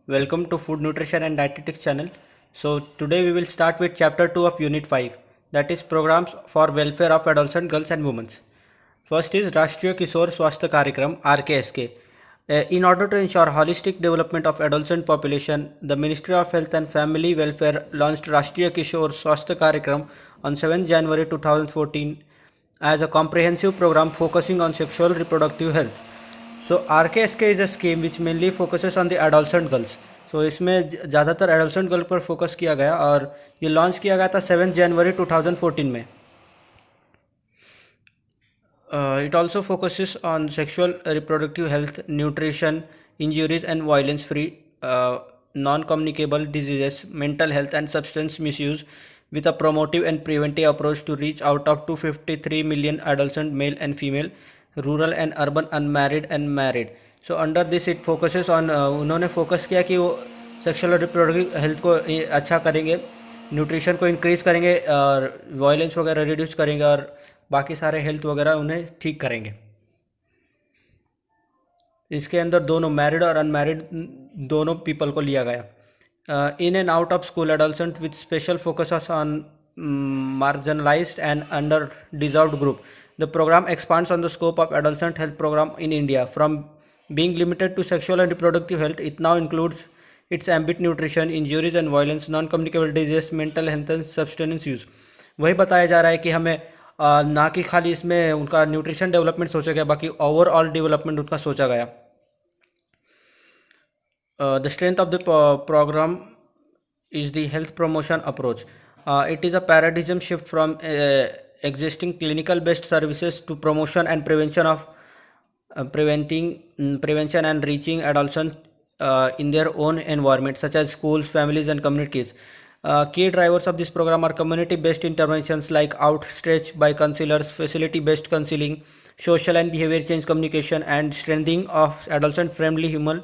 Welcome to Food Nutrition and Dietetics channel. So today we will start with chapter 2 of unit 5, that is programs for welfare of adolescent girls and women. First is Rashtriya Kishore Swasthya Karyakram RKSK. In order to ensure holistic development of adolescent population, the Ministry of Health and Family Welfare launched Rashtriya Kishore Swasthya Karyakram on 7 January 2014 as a comprehensive program focusing on sexual reproductive health. So RKSK is a scheme which mainly focuses on the adolescent girls. So इसमें ज़्यादातर adolescent girl पर focus किया गया और ये launch किया गया था 7 जनवरी 2014 में. It also focuses on sexual reproductive health, nutrition, injuries and violence free, non-communicable diseases, mental health and substance misuse, with a promotive and preventive approach to reach out of 253 million adolescent male and female, rural and urban, unmarried and married. So under this it focuses on उन्होंने focus किया कि वो sexual reproductive health को अच्छा करेंगे, nutrition को increase करेंगे और वायलेंस वगैरह रिड्यूस करेंगे और बाकी सारे हेल्थ वगैरह उन्हें ठीक करेंगे. इसके अंदर दोनों मैरिड और अनमैरिड दोनों पीपल को लिया गया. In and out of school adolescent with special focus on marginalized and under deserved group. The program expands on the scope of adolescent health program in India. From being limited to sexual and reproductive health, it now includes its ambit nutrition, injuries and violence, non-communicable disease, mental health and substance use. वही बताया जा रहा है कि हमें ना कि खाली इसमें उनका न्यूट्रिशन डेवलपमेंट सोचा गया, बाकी ओवरऑल डेवलपमेंट उनका सोचा गया. The strength of the program is the health promotion approach. It is a paradigm shift from existing clinical based services to promotion and prevention of prevention and reaching adolescents in their own environment such as schools, families and communities. Key drivers of this program are community based interventions like outreach by counselors, facility based counseling, social and behavior change communication and strengthening of adolescent friendly human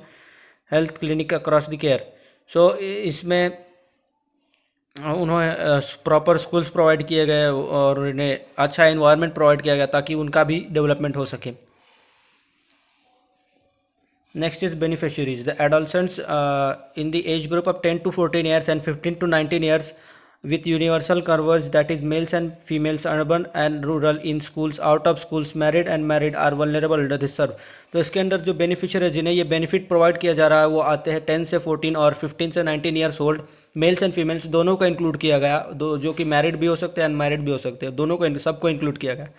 health clinic across the care. So इसमें उन्होंने proper schools provide किए गए और उन्हें अच्छा environment provide किया गया ताकि उनका भी डेवलपमेंट हो सके. Next is beneficiaries. The adolescents in the age group of 10 to 14 years and 15 to 19 years with universal coverage, that is males and females, urban and rural, in schools, out of schools, married and married, are vulnerable under this serve. तो इसके अंदर जो beneficiary है जिन्हें ये benefit provide किया जा रहा है वो आते हैं 10 से 14 और 15 से 19 years old, mails and females दोनों को इंक्लूड किया गया, दो जो कि मैरिड भी हो सकते हैं अनमैरिड भी हो सकते हैं, दोनों को सबको इंक्लूड किया गया.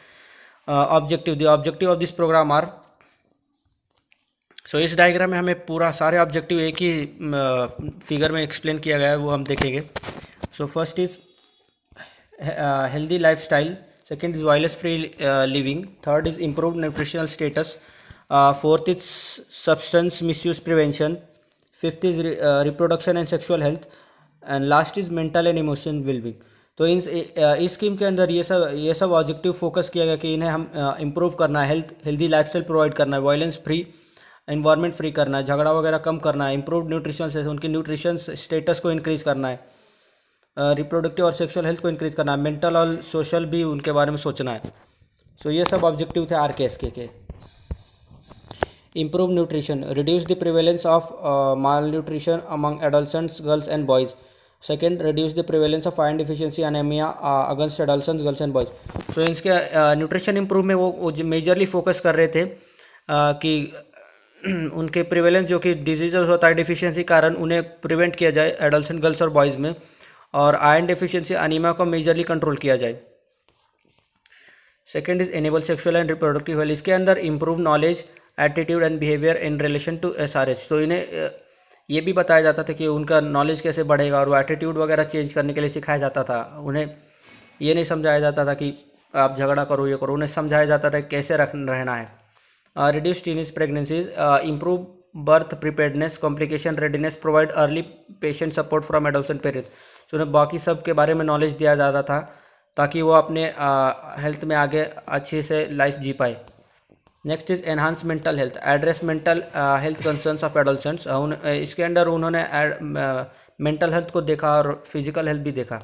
Objective. The objective of this program are. So इस डायग्राम में हमें पूरा सारे ऑब्जेक्टिव एक ही फिगर में एक्सप्लेन किया गया है, वो हम देखेंगे. So first is healthy lifestyle, second is violence free living, third is improved nutritional status, fourth is substance misuse prevention, fifth is reproduction and sexual health, and last is mental and emotional well-being. तो इस scheme के अंदर ये सब objective focus किया गया कि इन्हें हम इम्प्रूव करना है, हेल्दी लाइफस्टाइल प्रोवाइड करना है, वायलेंस फ्री इन्वायरमेंट फ्री करना है, झगड़ा वगैरह कम करना है, इम्प्रूव न्यूट्रिशन से उनकी न्यूट्रिशन स्टेटस को इंक्रीज़ करना है, रिप्रोडक्टिव और सेक्सुअल हेल्थ को इंक्रीज़ करना है, मेंटल और सोशल भी उनके बारे में सोचना है. सो ये सब ऑब्जेक्टिव थे RKSK के. Improve nutrition. Reduce the prevalence of mall nutrition among adolescents girls and boys. Second, reduce the prevalence of iron deficiency anaemia against adolescents girls and boys. तो इनके न्यूट्रिशन इम्प्रूव में वो मेजरली फोकस कर रहे थे कि उनके प्रिवेलेंस जो कि डिजीज़ होता है डिफिशियंसी कारण उन्हें प्रिवेंट किया जाए एडोलसेंट गर्ल्स और बॉयज़ में, और आयरन डेफिशिएंसी अनीमिया को मेजरली कंट्रोल किया जाए. Second is enable sexual and reproductive health. इसके अंदर improve knowledge, attitude and behaviour in relation to SRH. तो इन्हें ये भी बताया जाता था कि उनका नॉलेज कैसे बढ़ेगा और वो एटीट्यूड वगैरह चेंज करने के लिए सिखाया जाता था. उन्हें ये नहीं समझाया जाता था कि आप झगड़ा करो ये करो, उन्हें समझाया जाता था कैसे रहना है. Reduce teenage pregnancies. Improve birth preparedness, complication readiness, provide early patient support from adolescent parents. तो उन्हें बाकी सब के बारे में नॉलेज दिया जा रहा था ताकि वो अपने हेल्थ में आगे अच्छे से लाइफ जी पाए. Next is enhance mental health. Address mental health concerns of adolescents. इसके अंदर उन्होंने मेंटल हेल्थ को देखा और फिजिकल हेल्थ भी देखा.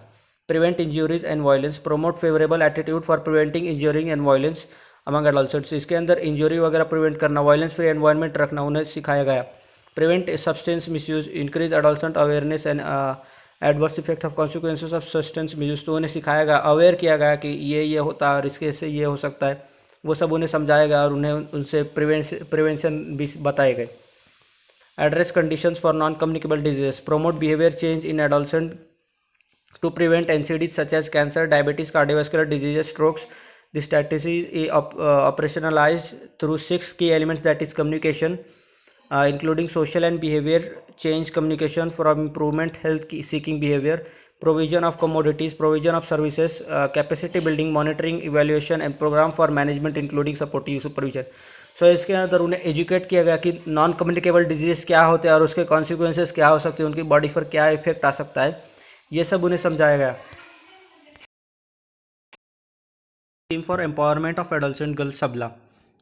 Prevent injuries and violence. Promote favourable attitude for preventing injuring and violence among adolescents. इसके अंदर इंजरी वगैरह प्रिवेंट करना, वायलेंस फ्री एनवायरनमेंट रखना उन्हें सिखाया गया. prevent substance misuse, increase adolescent awareness and adverse effect of consequences of substance misuse। तो उन्हें सिखाया गया, अवेयर किया गया कि ये होता है और इसके से ये हो सकता है, वो सब उन्हें समझाया गया और उन्हें उनसे प्रिवेंशन भी बताए गए। Address conditions for non-communicable diseases, promote behavior change in adolescent to prevent NCDs such as cancer, diabetes, cardiovascular diseases, strokes. The strategy is operationalized through 6 key elements, that is communication, including social and behavior change communication for improvement health seeking behavior, provision of commodities, provision of services, capacity building, monitoring, evaluation and program for management including supportive supervision। सो इसके अंदर उन्हें educate किया गया कि non communicable disease क्या होते हैं और उसके कॉन्सिक्वेंसेस क्या हो सकते हैं, उनकी बॉडी पर क्या इफेक्ट आ सकता है, ये सब उन्हें समझाया गया। Theme for empowerment of adolescent girls Sabla.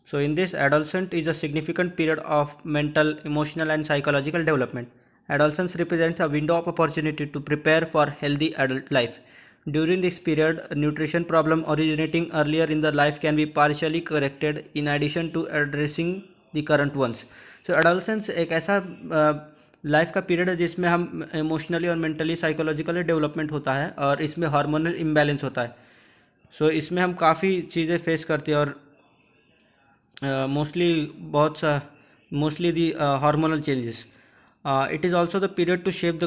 So in this, adolescent is a significant period of mental, emotional and psychological development. Adolescence represents a window of opportunity to prepare for healthy adult life. During this period, a nutrition problem originating earlier in the life can be partially corrected in addition to addressing the current ones. So adolescence एक ऐसा life का period है जिसमें हम emotionally और mentally psychologically development होता है और इसमें हार्मोनल इम्बैलेंस होता है। सो इसमें हम काफ़ी चीज़ें फेस करते हैं और mostly the hormonal changes. It is also the period to shape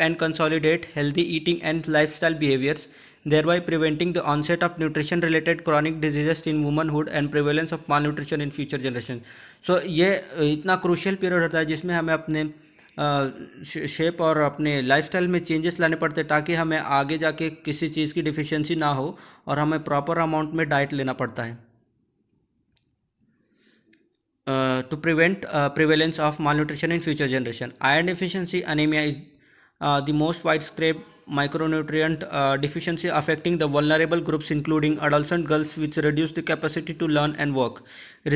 and consolidate healthy eating and lifestyle behaviors, thereby preventing the onset of nutrition-related chronic diseases in womanhood and prevalence of malnutrition in future generations। So ये इतना crucial period होता है जिसमें हमें अपने shape और अपने lifestyle में चेंजेस लाने पड़ते हैं ताकि हमें आगे जाके किसी चीज़ की डिफिशियंसी ना हो और हमें प्रॉपर अमाउंट में डाइट लेना पड़ता है। To prevent prevalence of malnutrition in future generation, iron deficiency anemia is the most widespread micronutrient deficiency affecting the vulnerable groups including adolescent girls, which reduce the capacity to learn and work,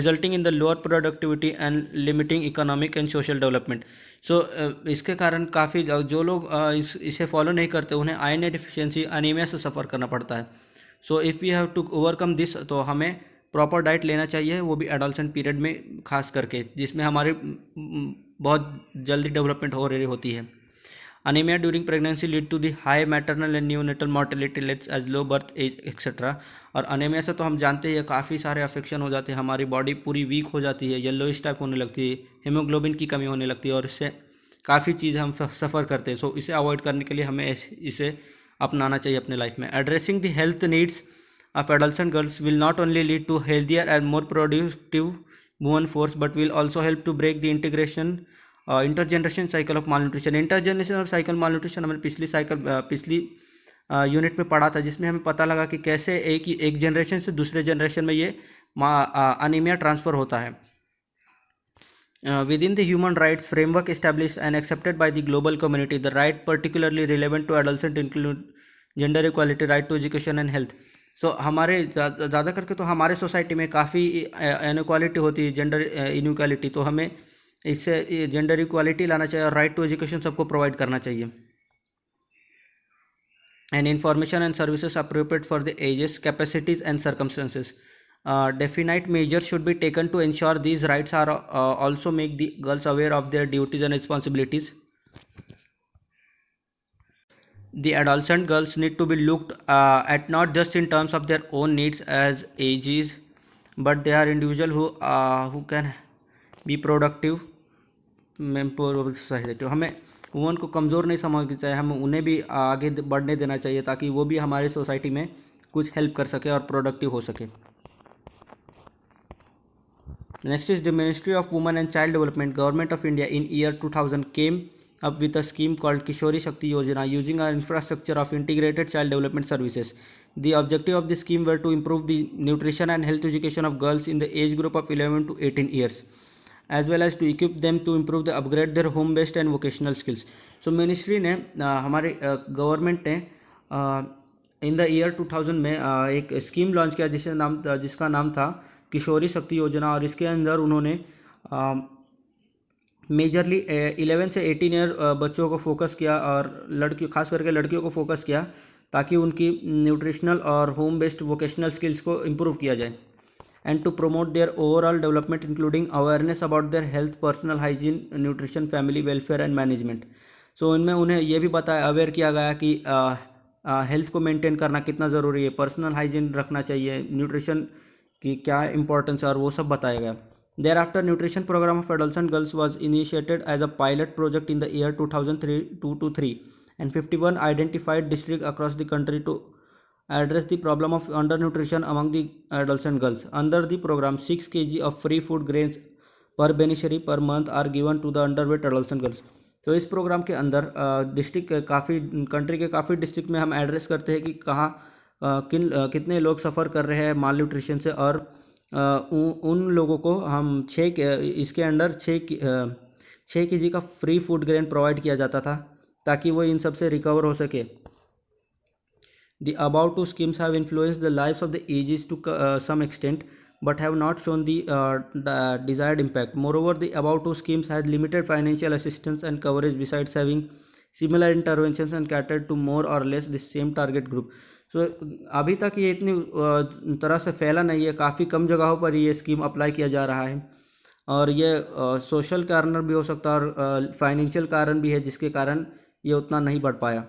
resulting in the lower productivity and limiting economic and social development। So इसके कारण काफ़ी जो लोग इसे follow नहीं करते उन्हें iron deficiency anaemia से सफ़र करना पड़ता है। So if we have to overcome this, तो हमें प्रॉपर डाइट लेना चाहिए, वो भी एडोलसेंट पीरियड में खास करके, जिसमें हमारी बहुत जल्दी डेवलपमेंट हो रही होती है। Anaemia during pregnancy lead to the high maternal and neonatal mortality let's as low birth as etcetera. और अनीमिया से तो हम जानते हैं काफ़ी सारे अफेक्शन हो जाते हैं, हमारी बॉडी पूरी वीक हो जाती है, येलोइश टाइप होने लगती है, हीमोग्लोबिन की कमी होने लगती है और इससे काफ़ी चीज़ हम सफ़र करते हैं। सो इसे अवॉइड करने के लिए हमें इसे अपनाना चाहिए अपने लाइफ में। Addressing the health needs of adolescent girls will not only lead to healthier and more productive women force but will also help to break the intergeneration cycle of malnutrition। Intergeneration cycle malnutrition हमने पिछली unit में पढ़ा था, जिसमें हमें पता लगा कि कैसे एक जनरेशन से दूसरे जनरेशन में ये अनीमिया ट्रांसफ़र होता है। Within the human rights framework established and accepted by the global community, the right particularly relevant to adolescent include gender equality, right to education and health। सो हमारे ज़्यादा करके तो हमारे सोसाइटी में काफ़ी इनइक्वालिटी होती है, जेंडर इनइक्वालिटी, तो हमें इससे जेंडर इक्वालिटी लाना चाहिए और राइट टू एजुकेशन सबको प्रोवाइड करना चाहिए। And information and services appropriate for the ages, capacities and circumstances. Definite measures should be taken to ensure these rights are also make the girls aware of their duties and responsibilities. The adolescent girls need to be looked at not just in terms of their own needs as ages, but they are individuals who can be productive member of society। हमें woman को कमज़ोर नहीं समझना चाहिए, हमें उन्हें भी आगे बढ़ने देना चाहिए ताकि वो भी हमारे सोसाइटी में कुछ हेल्प कर सके और प्रोडक्टिव हो सके। Next is the ministry of women and child development, government of India in year 2000 came up with a scheme called Kishori Shakti Yojana, using an infrastructure of integrated child development services. The objective of this scheme were to improve the nutrition and health education of girls in the age group of 11 to 18 years, as well as to equip them to improve the upgrade their home based and vocational skills। So ministry ने हमारे government ने इन the year 2000 में एक scheme launch किया जिसका नाम था किशोरी शक्ति योजना, और इसके अंदर उन्होंने मेजरली 11 से 18 ईयर बच्चों को फोकस किया और खास करके लड़कियों को फोकस किया ताकि उनकी न्यूट्रिशनल और होम बेस्ड वोकेशनल स्किल्स को इम्प्रूव किया जाए। and to promote their overall development including awareness about their health, personal hygiene, nutrition, family welfare and management. सो इनमें उन्हें यह भी बताया, अवेयर किया गया कि हेल्थ को मेंटेन करना कितना ज़रूरी है, पर्सनल हाइजीन रखना चाहिए, न्यूट्रिशन की क्या इंपॉर्टेंस है, और वो सब बताया गया. Thereafter nutrition programme of adolescent girls was initiated as a pilot project in the year 2003 and 51 identified districts across the country to address the problem of undernutrition among the adolescent girls. Under the program, 6 kg of free food grains per beneficiary per month are given to the underweight adolescent girls. तो इस programme के अंदर district काफ़ी country के काफ़ी district में हम address करते हैं कि कहाँ कितने लोग सफ़र कर रहे हैं माल न्यूट्रिशन से, और उन लोगों को हम इसके अंडर 6 kg का फ्री फूड ग्रेन प्रोवाइड किया जाता था ताकि वो इन सब से रिकवर हो सके. The above two schemes have influenced the lives of the ages to some extent, but have not shown the desired impact. Moreover, the above two schemes had limited financial assistance and coverage besides having similar interventions and catered to more or less the same target group. So अभी तक ये इतनी तरह से फैला नहीं है, काफ़ी कम जगहों पर ये स्कीम अप्लाई किया जा रहा है, और ये सोशल कारण भी हो सकता है और फाइनेंशियल कारण भी है जिसके कारण ये उतना नहीं बढ़ पाया.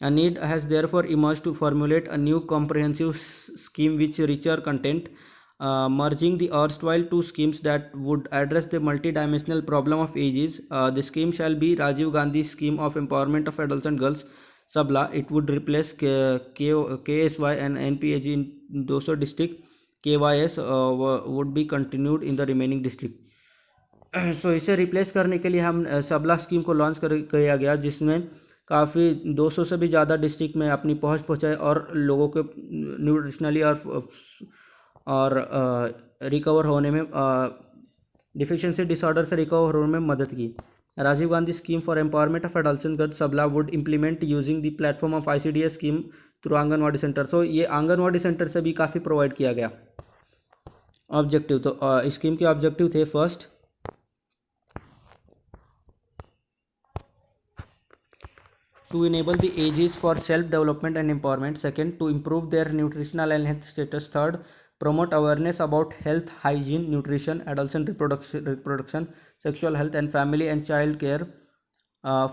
A need has therefore emerged to formulate a new comprehensive scheme with richer content, merging the erstwhile two schemes that would address the multidimensional problem of ages. The scheme shall be Rajiv Gandhi Scheme of Empowerment of Adolescent Girls, Sabla. It would replace KSY and NPAG in Doso district. KYS would be continued in the remaining district. So इसे replace करने के लिए हम सबला scheme को launch किया गया, जिसमें काफ़ी 200 से भी ज़्यादा डिस्ट्रिक्ट में अपनी पहुंच पहुंचाए और लोगों के न्यूट्रिशनली और रिकवर होने में, डिफिशिएंसी डिसऑर्डर से रिकवर होने में मदद की. Rajiv Gandhi scheme for empowerment of adolescent girls Sabla would implement using the platform of ICDS scheme through anganwadi centre. So ये आंगनवाड़ी सेंटर से भी काफ़ी प्रोवाइड किया गया. ऑब्जेक्टिव, तो स्कीम के ऑब्जेक्टिव थे, first to enable the ages for self-development and empowerment. Second, to improve their nutritional and health status. Third, promote awareness about health, hygiene, nutrition, adolescent reproduction, sexual health, and family and child care.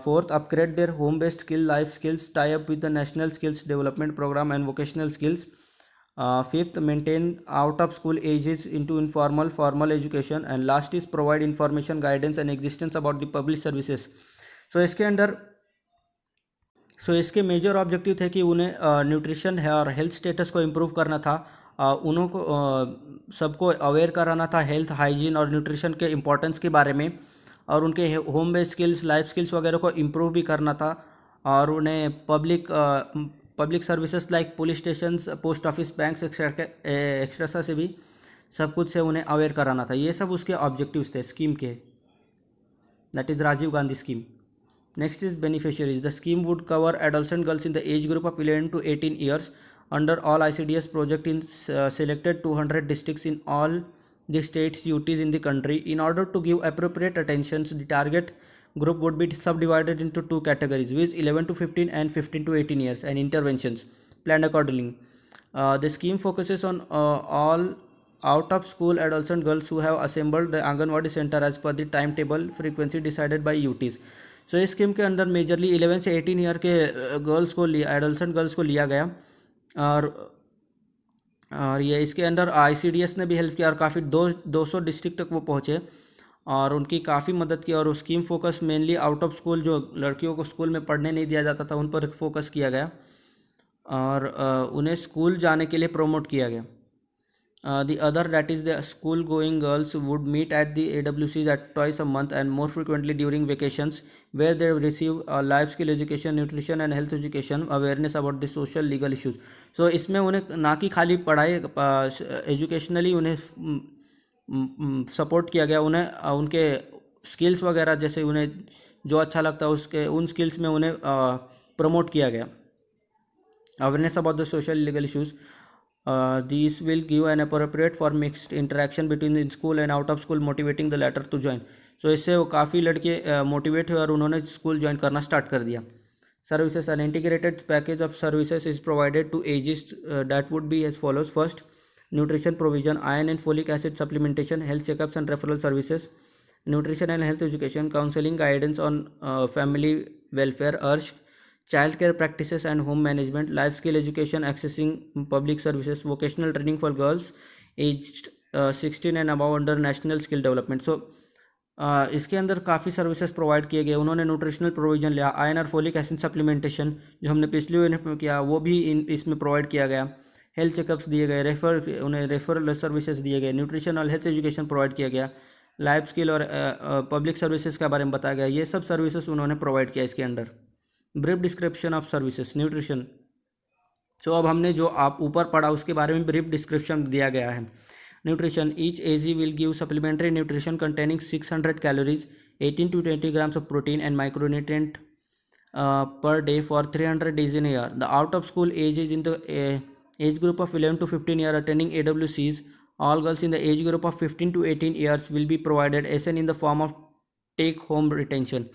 Fourth, upgrade their home-based skill, life skills, tie up with the National Skills Development Program and vocational skills. Fifth, maintain out-of-school ages into informal, formal education. And last is provide information, guidance, and existence about the public services. इसके major objective थे कि उन्हें nutrition है और health status को improve करना था, उन्हों को सबको अवेयर कराना था हेल्थ, हाइजीन और न्यूट्रिशन के इम्पोर्टेंस के बारे में, और उनके home based skills, life skills वगैरह को इम्प्रूव भी करना था, और उन्हें public services like police station, post office, banks etcetera से भी सब कुछ से उन्हें अवेयर कराना था. ये सब उसके ऑब्जेक्टिव्स थे स्कीम के. That is Rajiv Gandhi scheme. Next is beneficiaries. The scheme would cover adolescent girls in the age group of 11 to 18 years under all ICDS project in selected 200 districts in all the states UTs in the country. In order to give appropriate attention, the target group would be subdivided into two categories, with 11 to 15 and 15 to 18 years, and interventions planned accordingly. The scheme focuses on all out of school adolescent girls who have assembled the Anganwadi center as per the timetable frequency decided by UTs. सो इस scheme के अंदर majorly 11 से 18 year के girls को adolescent girls को लिया गया, और ये इसके अंदर ICDS ने भी हेल्प किया, और काफ़ी 200 डिस्ट्रिक्ट तक वो पहुँचे और उनकी काफ़ी मदद की. और scheme focus mainly out of school, जो लड़कियों को स्कूल में पढ़ने नहीं दिया जाता था, उन पर फोकस किया गया, और उन्हें स्कूल जाने के लिए प्रोमोट किया गया. The other, that is the school going girls, would meet at the AWCs at twice a month and more frequently during vacations, where they receive life skill education, nutrition and health education, awareness about the social legal issues. So इसमें उन्हें ना कि खाली पढ़ाई, educationally उन्हें support किया गया, उन्हें उनके स्किल्स वगैरह जैसे उन्हें जो अच्छा लगता है उसके उन स्किल्स में उन्हें प्रमोट किया गया. Awareness about the social legal issues. These will give an appropriate for mixed interaction between the school and out of school, motivating the latter to join. So इससे वो काफ़ी लड़के मोटिवेट हुए और उन्होंने स्कूल ज्वाइन करना स्टार्ट कर दिया. Services, an integrated package of services is provided to ages that would be as follows. First, nutrition provision, iron and folic acid supplementation, health checkups and referral services, nutrition and health education, counseling, guidance on family welfare, urge, child care practices and home management, life skill education, accessing public services, vocational training for girls aged 16 and above under national skill development. So इसके अंदर काफ़ी services provide किए गए. उन्होंने nutritional provision लिया, iron और folic acid supplementation जो हमने पिछले वीडियो किया वो भी इसमें प्रोवाइड किया गया. हेल्थ चेकअप्स दिए गए, उन्हें रेफरल सर्विसेज दिए गए, न्यूट्रिशन और हेल्थ एजुकेशन प्रोवाइड किया गया, लाइफ स्किल और पब्लिक सर्विसेज के बारे में बताया गया. ये सब सर्विसेज उन्होंने प्रोवाइड किया इसके under. Brief description of services nutrition. तो अब हमने जो आप ऊपर पढ़ा उसके बारे में ब्रीफ डिस्क्रिप्शन दिया गया है. Nutrition, each AG will give supplementary nutrition containing 600 calories, 18 to 20 grams of protein and micronutrient per day for 300 days in a year. The out of school age is in the age group of 11 to 15 year attending AWCs. All girls in the age group of 15 to 18 years will be provided SN in the form of take home retention.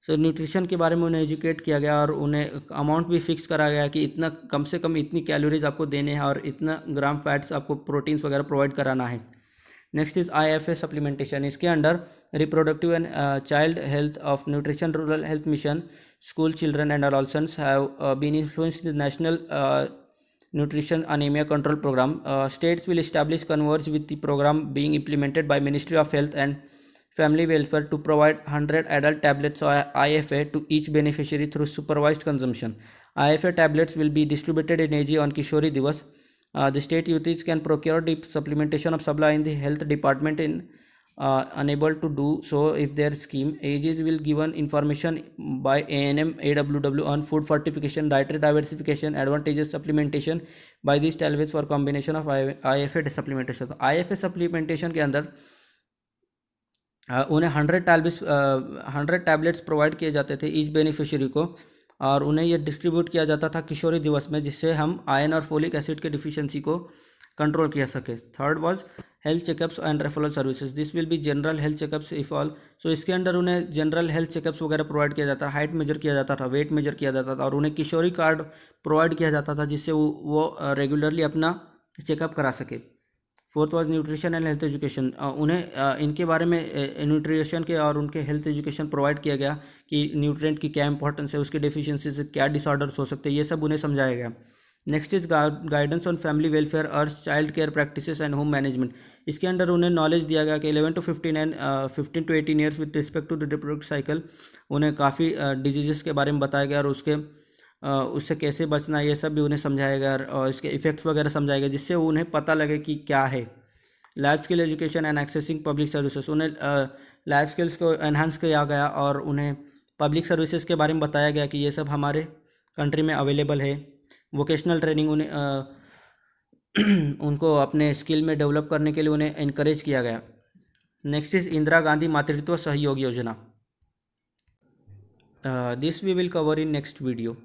So nutrition के बारे में उन्हें educate किया गया और उन्हें amount भी fix करा गया कि इतना कम से कम इतनी कैलोरीज आपको देने हैं और इतना ग्राम फैट्स आपको प्रोटीन्स वगैरह प्रोवाइड कराना है. Next is IFA supplementation. इसके under reproductive and child health of nutrition rural health mission school children and adolescents have been influenced the national nutrition anemia control program. States will establish converge with the program being implemented by Ministry of Health and Family Welfare to provide 100 adult tablets or IFA to each beneficiary through supervised consumption. IFA tablets will be distributed in AG on Kishori Divas. The state utilities can procure the supplementation of supply in the health department in unable to do so if their scheme. AGs will given information by ANM AWW on food fortification, dietary diversification, advantageous supplementation by these tablets for combination of IFA supplementation. तो IFA supplementation के अंदर उन्हें 100 tablets provide किए जाते थे each beneficiary को और उन्हें ये डिस्ट्रीब्यूट किया जाता था किशोरी दिवस में जिससे हम आयरन और फोलिक एसिड के डिफिशियंसी को कंट्रोल किया सके. Third was health checkups and referral services. This will be general health checkups if all. So इसके अंदर उन्हें जनरल हेल्थ चेकअप्स वगैरह प्रोवाइड किया जाता था, हाइट मेजर किया जाता था, वेट मेजर किया जाता था और उन्हें किशोरी कार्ड प्रोवाइड किया जाता था जिससे वो रेगुलरली अपना चेकअप करा सके. Fourth was nutrition and health education. उन्हें इनके बारे में न्यूट्रिशन के और उनके हेल्थ एजुकेशन प्रोवाइड किया गया कि न्यूट्रिएंट की क्या इंपॉर्टेंस है, उसके डेफिशिएंसी से क्या डिसऑर्डर्स हो सकते हैं, ये सब उन्हें समझाया गया. Next is guidance on family welfare urge child care practices and home management. इसके अंडर उन्हें नॉलेज दिया गया कि 11 to 15 and 15 to 18 years with respect to the reproductive cycle उन्हें काफ़ी डिजीज़ के बारे में बताया गया और उससे कैसे बचना ये सब भी उन्हें समझाया गया और इसके इफेक्ट्स वगैरह समझाया गया जिससे उन्हें पता लगे कि क्या है. Life skill education and accessing public services. उन्हें लाइफ स्किल्स को एनहांस किया गया और उन्हें पब्लिक सर्विसेज के बारे में बताया गया कि ये सब हमारे कंट्री में अवेलेबल है. वोकेशनल ट्रेनिंग उनको अपने स्किल में डेवलप करने के लिए उन्हें इनकरेज किया गया. Next is Indira Gandhi Matritva Sahyog Yojana. This we will cover in next video.